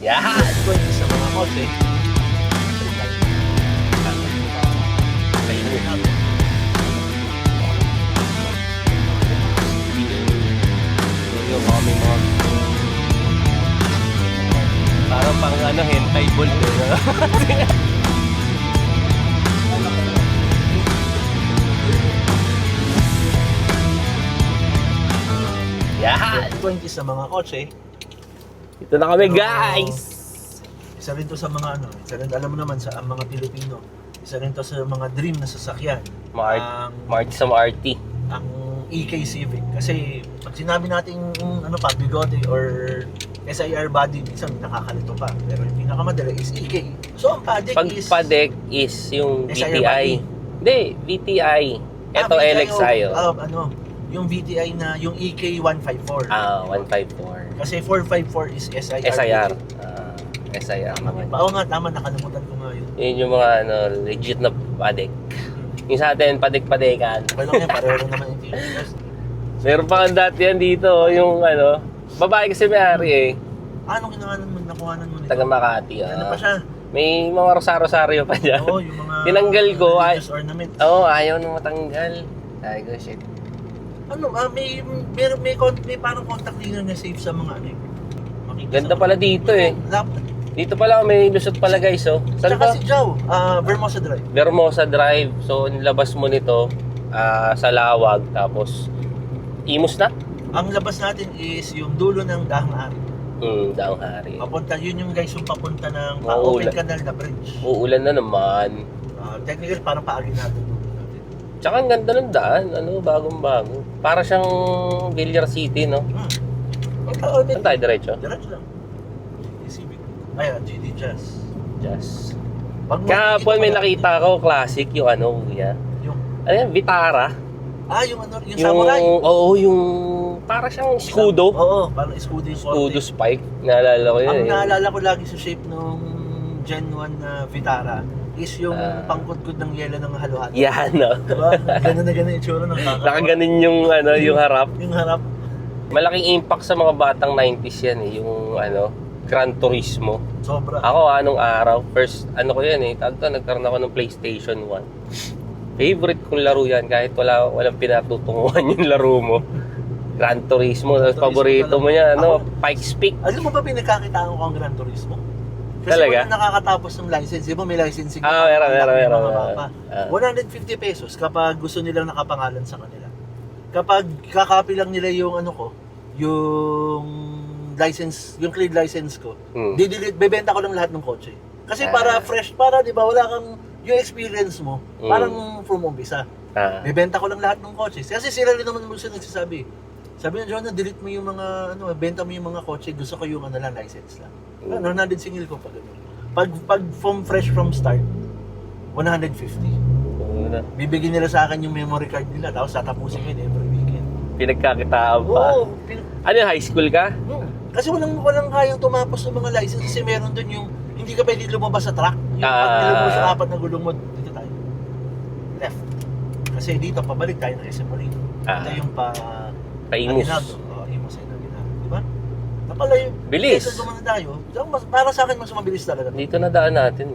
Yan! 20 sa mga kotse. Yung kami mga parang pang ano, hentai bolt eh. Yan! 20 sa mga kotse. Ito na kami guys! Isa rin to sa mga ano, isa rin alam mo naman sa ang mga Pilipino. Isa rin to sa mga dream na sasakyan. Marty sa Marty. Ang EK Civic. Kasi pag sinabi natin ano pa, bigote or SIR body, minsan nakakalit pa. Pero yung pinakamadali is EK. So ang padek Pag is... padek is yung SIR VTI. body. Hindi, VTI. Ito VTI LXI. ano, yung VTI na yung EK 154. 154. Kasi 454 is SIR. SIR. SIR naman. Oo nga, tama, nakalimutan ko nga yun. Yun yung mga ano, legit na padek. Yung sa atin, padek-padekan. Okay lang yan, pareho lang naman yung features. Meron pa kang dati yan dito, yung ano, babae kasi may-ari eh. Anong nakuhanan mo nito? Taga Makati. Ano pa siya? May mga rosaryo pa dyan. Oo, yung mga Tinanggal ko, religious ornaments. Ayaw nang matanggal. Sabi ko, shit. Ano, may parang contact cleaner na safe sa mga ano eh. Makita Ganda sa- pala dito eh. Dito pala, may lusot pala guys, oh. Saan Tsaka ba? si Joe, Vermosa Drive. Vermosa Drive. So, nilabas mo nito sa Lawag. Tapos, Imus na? Ang labas natin is yung dulo ng Dahang Ari. Daang hari. Papunta, yun yung guys yung papunta ng Maulan. Open Canal na bridge. Uulan na naman. Technically, parang paaginado. Tsaka ang ganda ng daan. Ano, bagong-bago. Para siyang Villar City, no? Saan tayo diretso? Diretso lang. Civic. Ay, GD Jazz. Just. Pag Kahapon may makikita nakita ko, classic, yung ano, kuya. Yung, Ano yan, Vitara. yung ano, yung samurai. Oo, yung para siyang escudo. Oo, parang escudo yung Escudo korte. spike. Naalala ko yun. Ang eh. naalala ko lagi sa shape nung Gen 1 na Vitara is yung pangkudkod ng yelo ng halo-halo. Yan, no? Diba? Ganun na ganun yung tsura ng kakao. Nakaganin yung, ano, yung harap. Yung harap. Malaking impact sa mga batang 90s yan eh. Yung, ano, Gran Turismo. Sobra. Ako, anong araw, first, ano ko yan eh, nagkaroon ako ng PlayStation 1. Favorite kong laro yan, kahit walang pinatutunguhan yung laro mo. Gran Turismo, tapos paborito mo yan, ano, Pikes Peak. Alam mo ba pinagkakitaan ko ang Gran Turismo? Kasi Talaga? wala nakakatapos ng license. Di ba may licensing? Meron. 150 pesos kapag gusto nilang nakapangalan sa kanila. Kapag kakapi lang nila yung ano ko, yung license, yung cleared license ko, bebenta ko lang lahat ng kotse. Kasi para fresh, para di ba wala kang yung experience mo, parang from umpisa. Bebenta ko lang lahat ng kotse. Kasi sila rin naman gusto nagsasabi. Sabi ng Jonah, delete mo yung mga, ano, benta mo yung mga kotse, gusto ko yung ano lang, license lang. Ano, singil ko pa ganun. Pag fresh from start, 150. Bibigyan nila sa akin yung memory card nila, tapos tatapusin ko yun every weekend. Pinagkakitaan pa. Oo. Ano, high school ka? Kasi walang kayang tumapos ng mga license kasi meron doon yung hindi ka pwede lumabas sa track. Yung pag nilabas yung apat na gulong mo, dito tayo. Left. Kasi dito, pabalik tayo ng SM Marino. Ito yung Imus. Imus ay Aguinaldo. Diba? Napala yung... Bilis. Kesa dumaan tayo. Para sa akin, mas mabilis talaga. Dito na daan natin.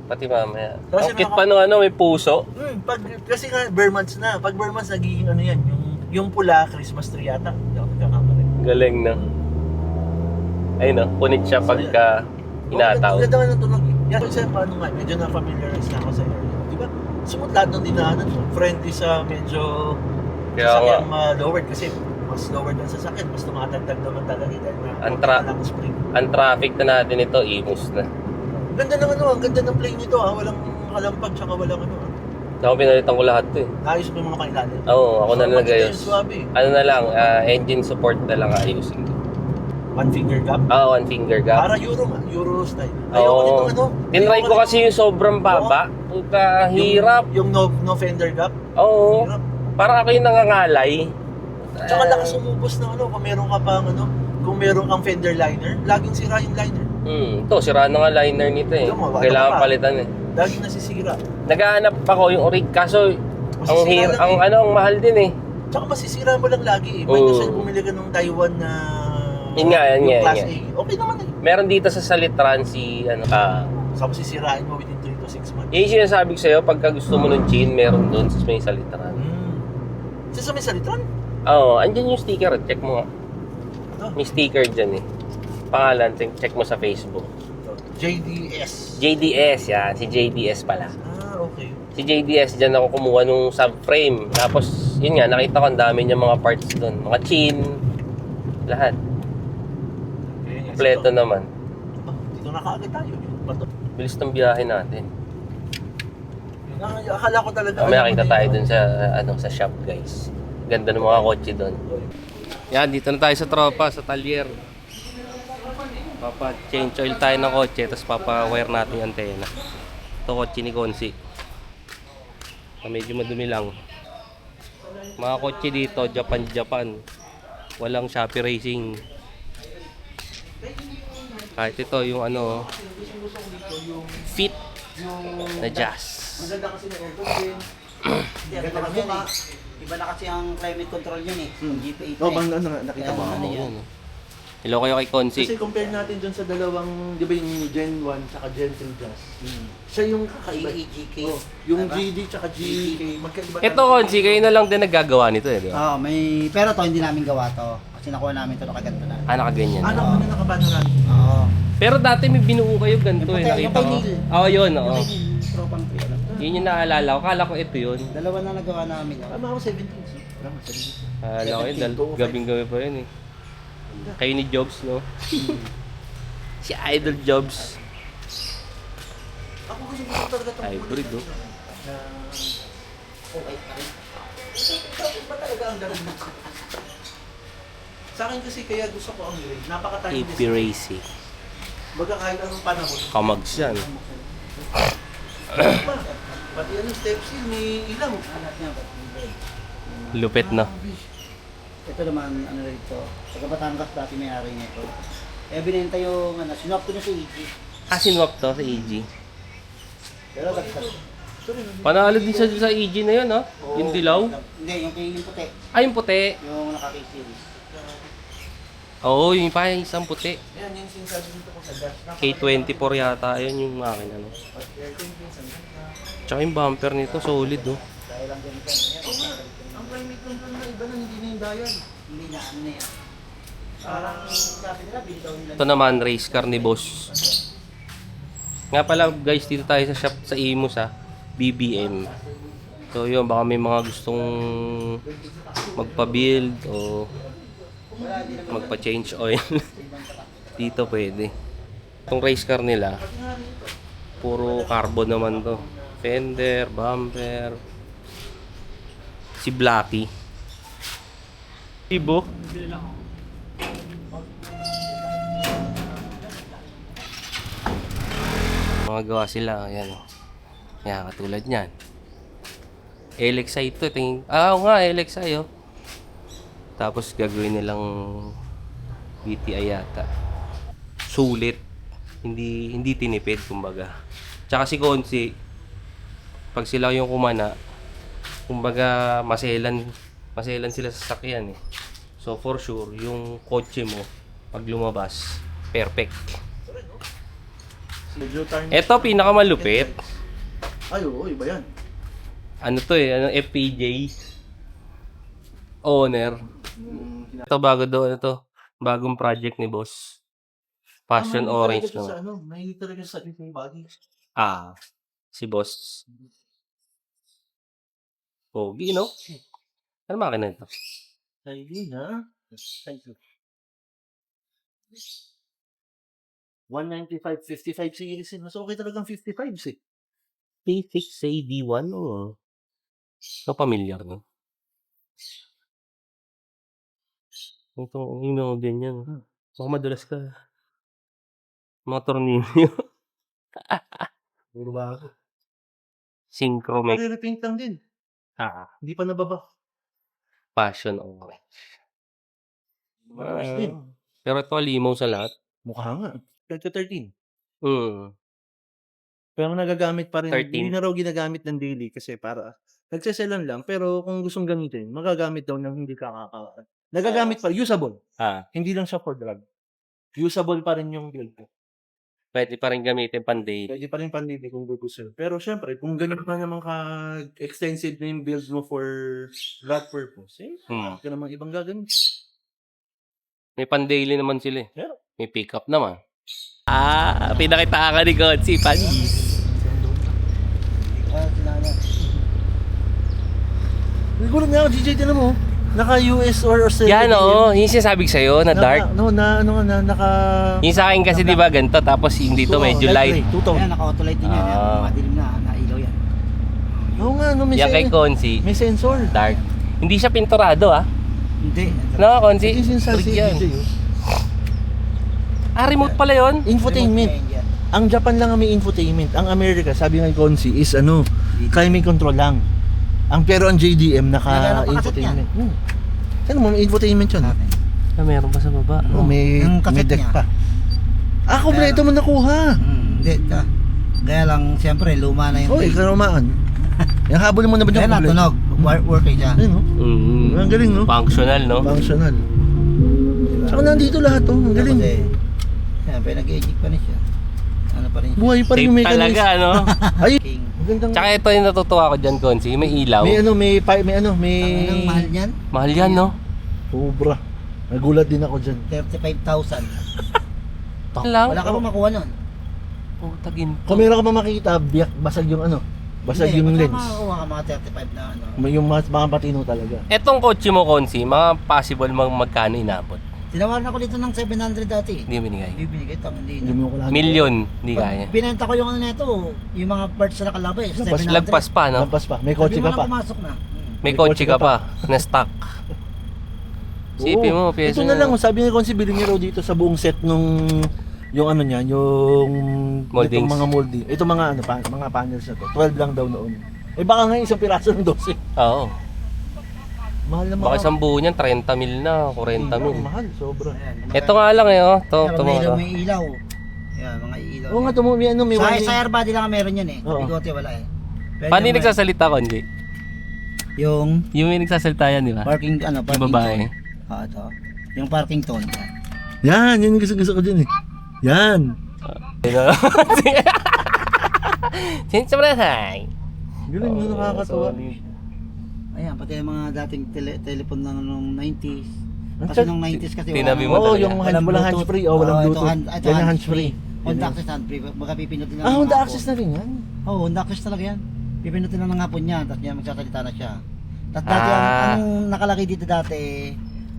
Pati mamaya. Kasi Ang cute pa no, ano, may puso. Kasi nga, bare months na. Pag bare months, nagiging ano yan, yung pula, Christmas tree yata. Hindi ako nagkakamali. Galing na. Ayun no, punit siya pagka inataw. Ganda nga ng tunog eh. Yan, kasi paano nga, medyo na-familiarize na ako sa area. Diba? Sumot lahat ng dinaanan mo. Friendly sa medyo sasakyang lowered kasi mas lowered ang sasakyan, mas tumatagdag naman talaga dahil na spring. Ang traffic na natin ito, Imus na. Ganda ng ano, ang ganda ng plane nito ha. Walang kalampag tsaka walang ano ha. Ako pinalitan ko lahat to eh. Naayos mo yung mga kailalim. Oo, ako na nag-ayos. Suwabe. Ano na lang, engine support na lang ayusin ko. One finger gap. One finger gap. Para Euro nga, Euro style. Ayoko nitong ano. Tinry ko kasi yung sobrang baba. Puta, hirap. Yung no fender gap. Oo. Hirap. Parang ako yung nangangalay. Tsaka lakas umubos ng ano, kung meron ka pang ano, kung meron kang fender liner, laging sira yung liner. Ito, sira na nga liner nito eh. Kailangan palitan eh. Laging nasisira. Naghahanap ako yung orig, kaso ang mahal din eh. Tsaka masisira mo lang lagi eh. May nasa bumili ka ng Taiwan na Yun nga, yun yung nga, Class yun nga. A. Okay naman eh. Meron dito sa Salitran si, ano ka, Tapos sisirain mo within 3 to 6 months. yung sinasabi ko sa'yo, pagka gusto mo ng gin, meron doon sa may Salitran. Sa may Salitran? Oo, andyan yung sticker, check mo nga. Ito. May sticker dyan eh. Pangalan, check mo sa Facebook. JDS. JDS, yan. Si JDS pala. Okay. Si JDS, dyan ako kumuha nung subframe. Tapos, yun nga, nakita ko ang dami niya mga parts doon. Mga chin, lahat. Kompleto naman. Dito na kaagad tayo. Bato. Bilis ng biyahe natin. Akala ko talaga. Mamaya kita tayo dun sa, sa shop, guys. Ganda ng mga kotse doon. Yan, dito na tayo sa tropa, sa talyer. Papa-change oil tayo ng kotse, tapos papa-wire natin yung antena. Ito kotse ni Konsi. Medyo madumi lang. Mga kotse dito, Japan. Walang Shopee Racing. Kahit ito, yung fit na jazz. Maganda kasi na aircon din. Ganda kasi yan eh. Iba na kasi ang climate control yun eh. GP8 Oh, eh. nakita mo. Ano yan? Hello kayo kay Konsi. Kasi compare natin dun sa dalawang, di ba yung Gen 1 tsaka Gen 2 Jazz. Siya yung kakaiba. GK. Oh, yung Diba? GD tsaka GK. Magkaiba. Ito Konsi, kayo na lang din naggagawa nito eh, di ba? Oo, may... Pero to, hindi namin gawa to. Kasi nakuha namin to, nakaganto na. Nakaganyan. Ano ko na nakabano natin? Oo. Pero dati may binuo kayo ganito Yung eh, puti, nakita yung ko. kay Neil. Oo, yun, oo. Yung may tropang to yun. Yun yung naalala ko. Kala ko ito yun. Dalawa na nagawa namin. Oh. Tama ako 17. Wala nga 17. Kala ko yun, gabing-gabi pa yun eh. Kayo ni Jobs, no? Si Idol Jobs. Ako gusto ko talaga itong Hybrid, oh. Okay. Tapos ba talaga ang dalag mo? Sa akin kasi kaya gusto ko ang grade. Napaka-time AP Racy. Baga kahit anong panahon. Kamags yan. Pati ano, step seal, may ilaw. Anak niya, ba't hindi? Lupit na. Ito naman, ano rito. Taga Batangas dati may-ari niya ito. Eh, binenta yung, sinop ko niya sa EG. Sinwap to sa EG. Pero dagdag. Panalo din sa EG na yun, no? Yung dilaw. Hindi, yung puti. Yung puti. Yung naka-K-series. Oo, yung pa yung isang puti. Yan, yung sinasabi dito ko sa dash. K24 yata, yun yung makina, no? Tsaka yung bumper nito, solid, oh. Dahil lang ganito. Ang climate control na iba na hindi na yung dial. Hindi na, ano na yan. Parang sabi nila, bildaw nila. Ito naman, race car ni Boss. Nga pala guys, dito tayo sa shop sa Imus BBM. So yun, baka may mga gustong magpa-build o magpa-change oil. Dito pwede. Itong race car nila, puro carbon naman to. Fender, bumper. Si Blacky. Ibo. Mga gawa sila, ayan o. Yan, katulad niyan. LXI to, tingin. Oo nga, LXI oh. Tapos gagawin nilang BTI yata. Sulit. Hindi tinipid, kumbaga. Tsaka si Konsi, pag sila yung kumana, kumbaga maselan sila sa sakyan eh. So for sure, yung kotse mo, pag lumabas, perfect. Medyo time. Ito, pinakamalupit. Ay, oo, iba yan. Ano to eh, FPJ owner. Ito bago daw, bagong project ni Boss. Passion Orange no. naman. Ano, may talaga sa yung bagay. Si Boss. Pogi, no? Ano makina ito? Ay, ha? Thank you. 195, 55 series eh. Mas okay talagang 55 eh. P6 AD1 o? So, familiar, no? Ito, yung mga ganyan. Baka madulas ka. Mga tornilyo. Puro ba ako? Synchro mech. Pag-repaint lang din. Hindi pa nababa. Passion Orange. Ayos din. Pero ito, limaw sa lahat. Mukha nga. 2013. Hmm. Pero nagagamit pa rin. 13. Hindi na raw ginagamit ng daily kasi para nagseselan lang. Pero kung gustong gamitin, magagamit daw ng hindi Nagagamit pa, usable. Ah, Hindi lang siya for drug. Usable pa rin yung build ko. pwede pa rin gamitin pang-daily. Pwede pa rin panlibre kung gusto. Pero syempre, kung ganun pa naman ka-extensive na yung build mo for that purpose, Hmm. ka namang ibang gagamit. May pang-daily naman sila eh. Meron. May pick-up naman. Pinakita ka ni God, si Panis. Nagulat nga ako, DJ, tinan mo. Naka-US or Australia. Yan oo, yung sinasabi ko sa'yo na dark. Naka... Yung sa akin kasi di ba ganito, tapos yung dito medyo light. 2 Ayan, naka-autolight din yan. Yan, Ah. madilim na ilaw yan. Oo nga, no, may, Yan kay Consi, may sensor. dark. Hindi siya pinturado Hindi. No, Consi? Ito yung sensor Trick si yan. DJ. Remote pala yun. Infotainment. Ang Japan lang ang may infotainment. Ang America, sabi nga ni Consi, is climate control lang. Pero ang JDM naka-infotainment. Ano mo, may infotainment yun. Meron pa sa baba. May Yung cassette deck niya. pa. Kompleto mo nakuha. Hindi ka. Kaya lang, siyempre, luma na yung... Oy, karumaan. Yung habol mo na ba Kaya yung na, kompleto? tunog. Working siya. Ayun, no? Ang galing, no? Functional, no? Functional. Saka nandito lahat, oh. Ang galing. Kasi, siyempre, nag-edit pa rin siya. Ano pa rin siya. Buhay pa rin Safe yung mechanism. talaga, no? Ay, King. magandang... Tsaka ito yung natutuwa ko dyan, Consi. May ilaw. May Ang mahal niyan, Mahal yan, no? Sobra. Nagulat din ako dyan. 35,000. Lang? Wala ka pa makuha nun. Tagin Kung meron ka pa makikita, basag yung basag yung Hindi, lens. makakuha ka mga 35 na ano. Yung mga patino talaga. Etong kotse mo, Consi, mga possible magkano inabot? Tinawaran ako dito ng 700 dati. Hindi binigay. Bibigay ito, hindi Hindi na. mo ko lahat. Milyon, hindi kaya. Binenta ko yung ano nito, yung mga parts na nakalabay, 700. Lagpas pa, no? Lampas pa. May kotse Sabi mo ka na pa. pumasok na. May kotse ka pa, na stock. Sipin mo, Oo. pyesa Ito na lang, sabi ni Consi, bilhin niya raw dito sa buong set nung yung ano niya, yung Moldings. itong mga molding. Ito mga mga panels na to. 12 lang daw noon. Baka ngayon isang piraso ng 12. Oo. Mahal na Baka isang buo niyan, 30 mil na, 40 mil. Mahal, sobra. Ayan, Ito nga lang eh, oh. Ito, Pero ito may, mga to. may ilaw. Yan, mga ilaw. Oo nga, may Sa, warning. sa airbody lang meron yan eh. Oo. Bigote wala eh. Pero Paano yung yung- nagsasalita, Conji? Yung Yung may nagsasalita yan, di ba? parking, ano, Yung parking babae. tone. Ito. Yung parking tone. Yan, yun yung gusto ko dyan eh. Yan. Since Brahay. Galing, yun nakakatawa. Ayan, pati yung mga dating telephone ng nung 90s. Ang Kasi chat- nung 90s kasi Tinabi mo Oo, talaga. yung walang hands-free. Oh, walang Bluetooth. Ito Yan ang hands-free. hands-free. Honda Access hands-free. Baka pipinutin lang. Ah, ng Honda hapon. Access na rin yan. Oo, Honda Access talaga yan. Pipinutin lang ng hapon niya, tapos niya magsasalita na siya. Tapos dati ang nakalagay dito dati,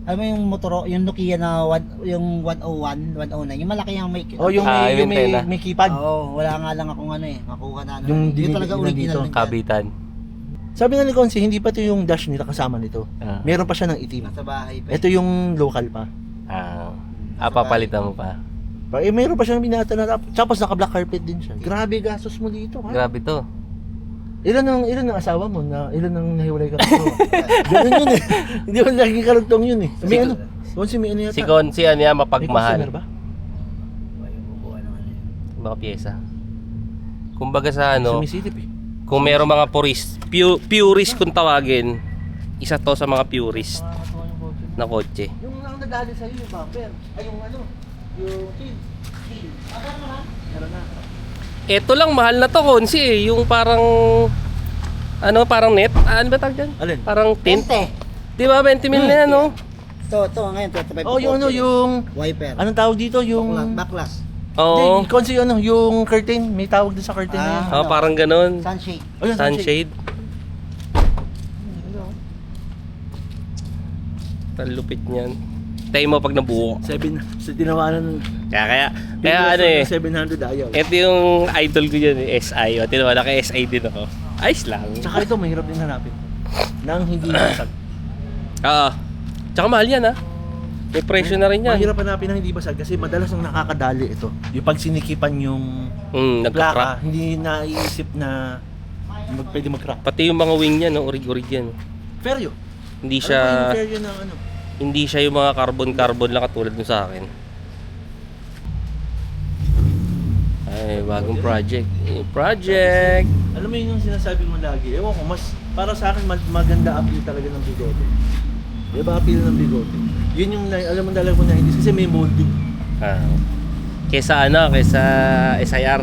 alam mo yung yung Nokia na yung 101, 109, yung malaki yung may Oh, yung yung may antena. may keypad. Oo, wala nga lang akong ano eh, makuha na ano. Yung Yun talaga dinidikit na original dito, nito. Kabitan. Sabi nga ni Consi, hindi pa ito yung dash nila kasama nito. Ah. Meron pa siya ng itim. Nasa bahay pa. Ito yung local pa. Papalitan mo pa. Meron pa siyang binata na tapos naka-black carpet din siya. Grabe gastos mo dito, ha? Grabe to. Ilan ang asawa mo na ilan ang nahiwalay ka nito? Ganun yun eh. Hindi mo lagi karugtong yun eh. May ano? Consi, may ano yata? Si Consi, ano yan, May mapagmahal. customer ba? Mga pyesa. Kumbaga sa ano, Sumisilip eh. kung meron mga purist kung tawagin, isa to sa mga purist na kotse. Yung ang nadali sa'yo yung bumper. Ay, yung ano? Yung kid. Meron na. Ito lang, mahal na to, Consi eh. Yung parang, parang net. Ano ba tawag dyan? Alin? Parang tint. 20. Di ba? 20 mil na yan, no? Ito ngayon, 35. Oh, yung ano, yung... wiper. Anong tawag dito? Yung... Backlash. Oo. Hindi, Consi, ano, yung curtain. May tawag din sa curtain na yan. Oh, parang ganun. Sunshade. Oh, yun, Sunshade. Talupit niyan. Tayo mo pag nabuo. Sa tinawanan Kaya ano eh. 700 ayaw. Ito yung idol ko dyan, eh, SI. O, tinawala kay SI din ako. Ayos lang. Tsaka ito, mahirap din hanapin. Nang hindi basag. Oo. Tsaka mahal yan, ha? May presyo na rin yan. Mahirap hanapin nang hindi basag kasi madalas ang nakakadali ito. Yung pag sinikipan yung Nagka-crack. plaka, hindi naiisip na pwede mag-crack. Pati yung mga wing niya, no? Orig-orig yan. Feryo. Hindi Ano siya, pa yung feryo ng ano? hindi siya yung mga carbon lang katulad nung sa akin. Ay, bagong project. Project! Alam mo yun yung sinasabi mo lagi. Ewan ko, mas para sa akin maganda appeal talaga ng bigote. Iba appeal ng bigote. Yun yung, alam mo talaga kung 90s kasi may molding. Kesa SIR.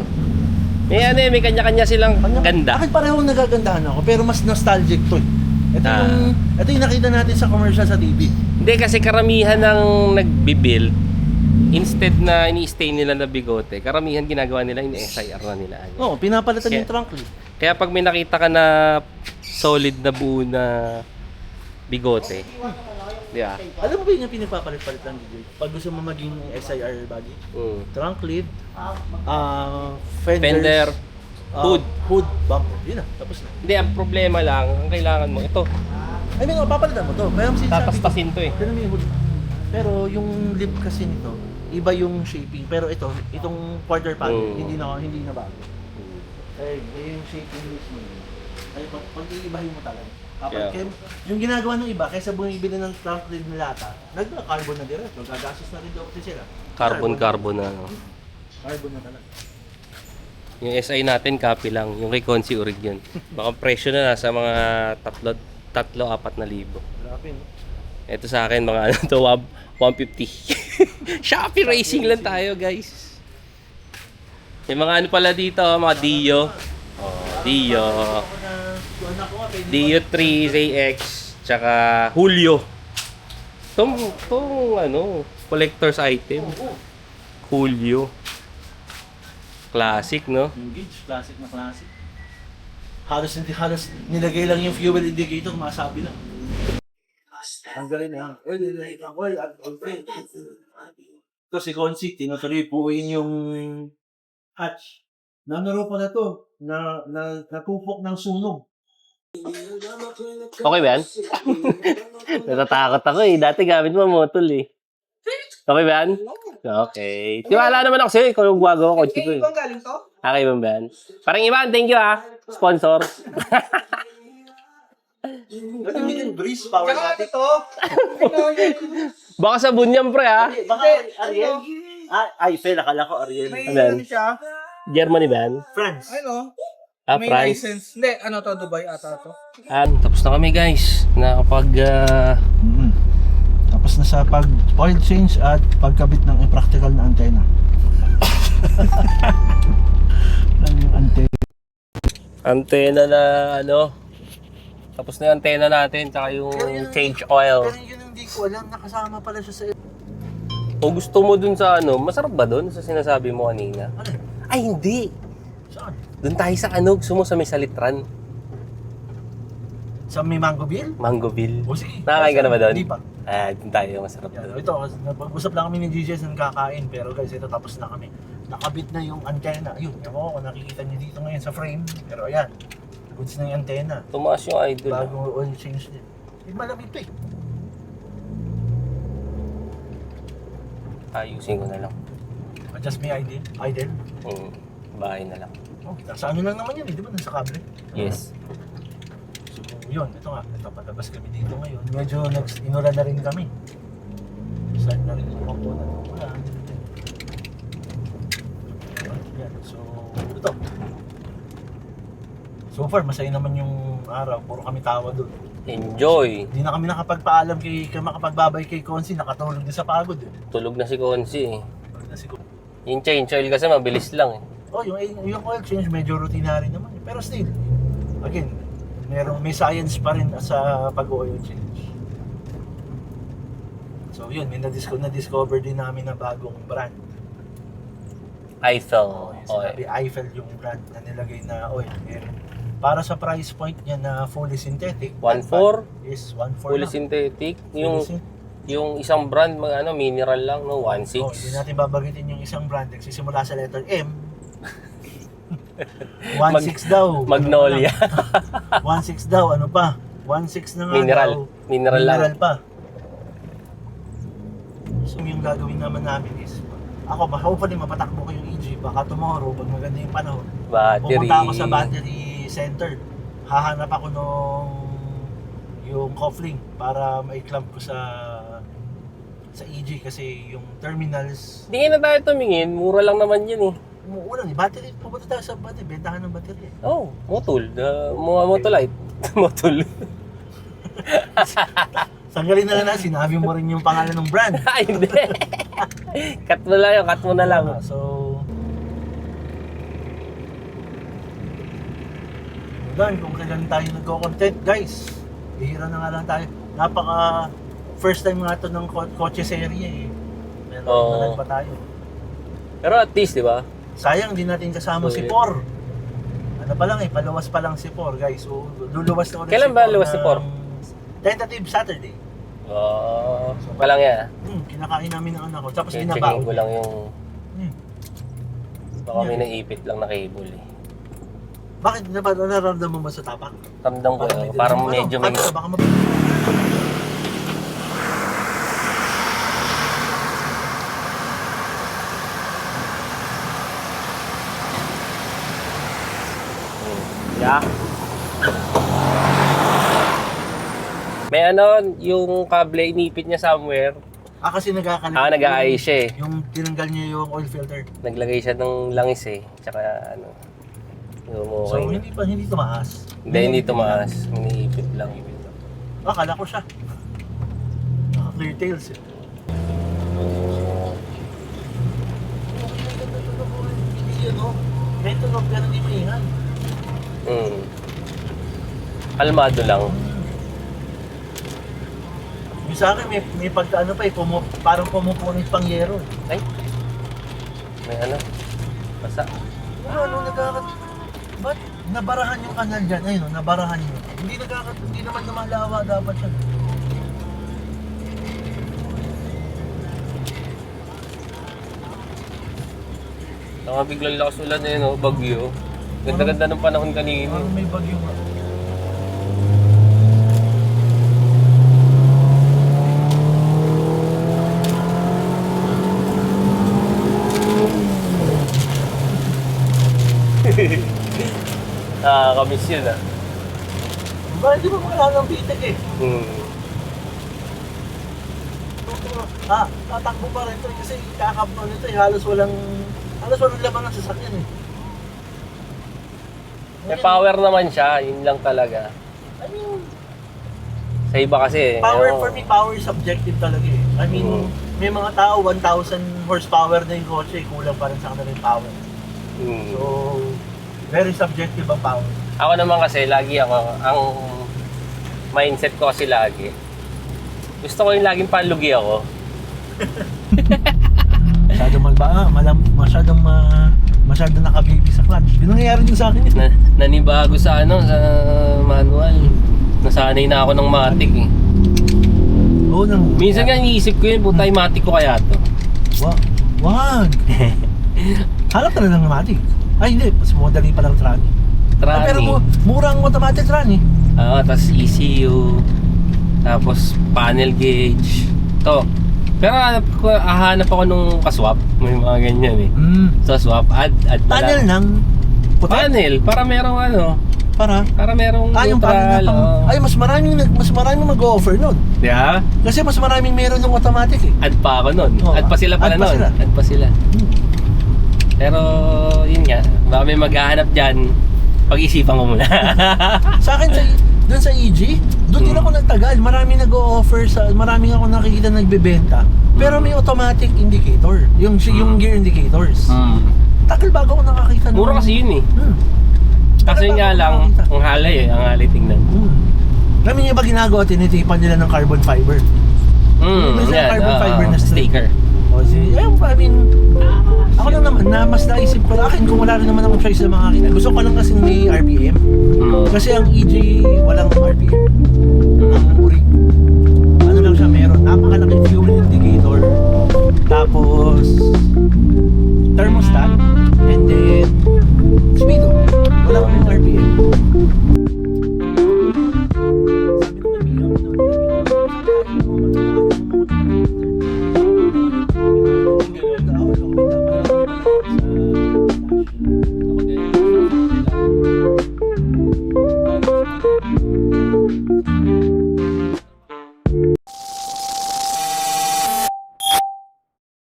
May kanya-kanya silang ganda. Bakit parehong nagagandahan ako, pero mas nostalgic to eh. Ah. Ito yung nakita natin sa commercial sa TV. Hindi kasi karamihan ng nagbi-build, instead na ini-stay nila na bigote, karamihan ginagawa nila yung SIR na nila. Oo, pinapalitan Kaya- yung trunk lid. Kaya pag may nakita ka na solid na buo na bigote, di ba? Alam mo ba yung pinagpapalit-palit lang dito? Pag gusto mo maging SIR body, trunk lid, Fender, hood. Hood, bumper. Yun na, tapos na. Hindi, ang problema lang, ang kailangan mo, ito, I mean, papalitan mo to. Kaya sinasabi ko, tatastasin to eh. ganun yung hood. Pero yung lip kasi nito, iba yung shaping. Pero itong quarter panel, hindi na bago. Ay, yung shaping mismo. Ay, pag-iibahin mo talaga. Kapag yung ginagawa ng iba, kaysa bumibili ng trunk lid na lata, nagka-carbon na diretso. Gagastos na rin daw kasi sila. Carbon na. No? Carbon na talaga. Yung SI natin, copy lang. Yung kay Consi Urig yun. Baka presyo na nasa mga 3,000-4,000. Grabe, no? Ito sa akin, mga ano to, 150. Shopee Racing lang tayo, guys. May mga ano pala dito, mga Dio. Dio. Dio 3 ZX. Tsaka Julio. Itong ano, collector's item. Julio. Classic, no? Yung gauge, classic na classic. Halos nilagay lang yung fuel indicator, masabi lang. Ang galing na. Ito si Consi, tinutuloy puuin yung hatch. Nanaro pa na to, natupok ng sunog. Okay ba yan? Natatakot ako eh. Dati gamit mo motol eh. Okay ba yan? Okay. Tiwala naman ako sa'yo. Ikaw yung gumagawa ko. Kotse ko eh. galing to? Okay ba yan? Parang Ivan, thank you ah. Sponsor. Medium breeze, power Tsaka matic. ito. Baka sabon yan pre ah. Baka Ariel? Eiffel, akala ko Ariel. May Ano yan? ano siya? Germany ba yan? France. Ano? Ah, May France. license. Hindi, ano to, Dubai ata to. Tapos na kami guys. Nakapag... Tapos na sa oil change at pagkabit ng impractical na antena. Ano yung antena? antena na ano. Tapos na yung antena natin. Tsaka yung change oil. Pero yun hindi ko alam, nakasama pala siya sa... O gusto mo dun sa ano, masarap ba dun sa sinasabi mo kanina? Ano? Ay hindi. Saan? Dun tayo sa ano, gusto mo sa may salitran. Sa may Mangoville? Mangoville. O sige. Nakakain ka na ba doon? Hindi pa. Dun tayo, masarap Yan, doon. ito, nag-usap lang kami ni GJS ng kakain, pero guys, ito tapos na kami. Nakabit na yung antena. Ayun, ewan ko kung nakikita niyo dito ngayon sa frame. Pero ayan, goods na yung antena. Tumaas yung idol. Bagong oil change din. Malamig to eh. Ayusin ko na lang. Adjust may idle. Bahay na lang. Oh, sa ano lang naman yun eh, di ba? Nasa kable. Yes. So, yun. Ito nga. Napalabas kami dito ngayon. Medyo inura na rin kami. Start na rin yung component. Wala. Yan. So, ito. So far, masaya naman yung araw. Puro kami tawa doon. Enjoy! Hindi na kami nakapagbabay kay Consi. Nakatulog din sa pagod eh. Tulog na si Consi eh. Tulog na siguro. Yung change oil kasi mabilis lang eh. Oh, yung oil change medyo routinary naman. Pero still, again, may science pa rin sa pag-oil change. So yun, may na-discover din namin na bagong brand. Eiffel. Sinabi Eiffel yung brand na nilagay na oil. Para sa price point niya na fully synthetic, 1.4? is 1.4 Fully lang. synthetic. Fully Yung isang brand, mineral lang, no? 1.6. Oh, hindi natin babagitin yung isang brand. Nagsisimula sa letter M. 1.6 daw. Magnolia. 1.6 daw. Ano pa? 1.6 na nga Mineral. daw. Mineral lang. pa. So yung gagawin naman namin is, ako, hopefully mapatakbo ko yung EG. Baka tomorrow, pag maganda yung panahon, Battery. pupunta ako sa battery center. Hahanap ako yung coupling para ma-clamp ko sa EG kasi yung terminals Hindi nga na tayo tumingin. Mura lang naman yun eh. umuulan eh. Battery, pupunta tayo sa battery, bentahan ng battery eh. Oh, Motul. Mga Motolite. Motul. Sanggalin na lang na, sinabi mo rin yung pangalan ng brand. Ay, hindi. Cut mo lang yun, cut mo na lang. So, doon, kung kailan tayo nagko-content, guys, bihira na nga lang tayo. Napaka first time nga to ng kotse serye eh. Meron Oo. pa tayo. Pero at least, di ba? Sayang, di natin kasama si Por. Ano pa lang eh, paluwas pa lang si Por, guys. So, luluwas na ulit Kailan si ba Por luwas si Por? ng Tentative Saturday. Oo. Pa lang yan. Kinakain namin ng anak ko. Tapos Checking binabaw. ko lang yung... Hmm. Baka may naipit lang na cable eh. Bakit? Nararamdaman mo ba sa tapak? Ramdam ko yun. Parang medyo may... Baka Yeah. May ano, yung kable inipit niya somewhere. kasi nagkakalit. Nag-aayos siya eh. Yung tinanggal niya yung oil filter. Naglagay siya ng langis eh. Tsaka ano. Yung So okay. hindi tumaas. Hindi tumaas. Iniipit lang. Akala ko siya. Naka-clear tails eh. May tunog pero hindi maingay. Kalmado lang. Yung sa akin may pagkaano pa eh, parang pumupunit pang yero. Ay. May ano. Basa. Ano ba't nabarahan yung kanal dyan? Ayun, nabarahan yun. Hindi naman lumalawa dapat siya. Biglang lakas ulan na yun, oh, bagyo. Ganda-ganda ng panahon kanina. Parang may bagyo nga. Kamiss yun ah. Bakit di ba wala ng bitek eh? Tatakbo pa rin ito kasi kakabno nito eh. Halos walang laman ng sasakyan eh. May power naman siya, yun lang talaga. I mean, Sa iba kasi, power ano, for me, power is subjective talaga eh. I mean, may mga tao, 1,000 horsepower na yung kotse, kulang pa rin sa kanila yung power. So, very subjective ang power. Ako naman kasi, lagi ang mindset ko kasi lagi. Gusto ko yung laging panlugi ako. Masyadong nakabibi sa clutch. Yun nangyayari din sa akin yun. Nanibago sa sa manual. Nasanay na ako ng matic eh. Oo, Minsan nga iniisip ko yun, butay matic ko kaya to. Wag! Halap ka na ng matic. Ay hindi, mas madali pa lang trani. Pero mura ang automatic trani. Tapos ECU. Tapos panel gauge. To. Pero hahanap ako nung kaswap. May mga ganyan eh. So swap, add Panel ng puti? Panel, para merong ano. Para merong yung panel na ay, mas maraming mag-o-offer nun. Yeah? Kasi mas maraming meron ng automatic eh. Add pa ako nun. Oo, Add pa sila pala add pa nun. sila. Add pa sila. Pero yun nga, baka may maghahanap dyan. Pag-isipan ko muna. Sa akin, doon sa EG, doon din ako nagtagal. Maraming nag-o-offer, maraming ako nakikita nagbebenta. Pero may automatic indicator. Yung gear indicators. Tagal bago ako nakakita. Mura kasi yun eh. Kasi nga lang, ang halay tingnan. Namin yung ba ginagawa, tinitipan nila ng carbon fiber. Yan, carbon fiber na sticker. I mean, ako lang naman, na mas naisip ko na akin kung wala rin naman akong choice na makakita. Gusto ko lang kasi may RPM. Kasi ang EG, walang RPM. Ang uri. Ano lang siya meron, napakalaking fuel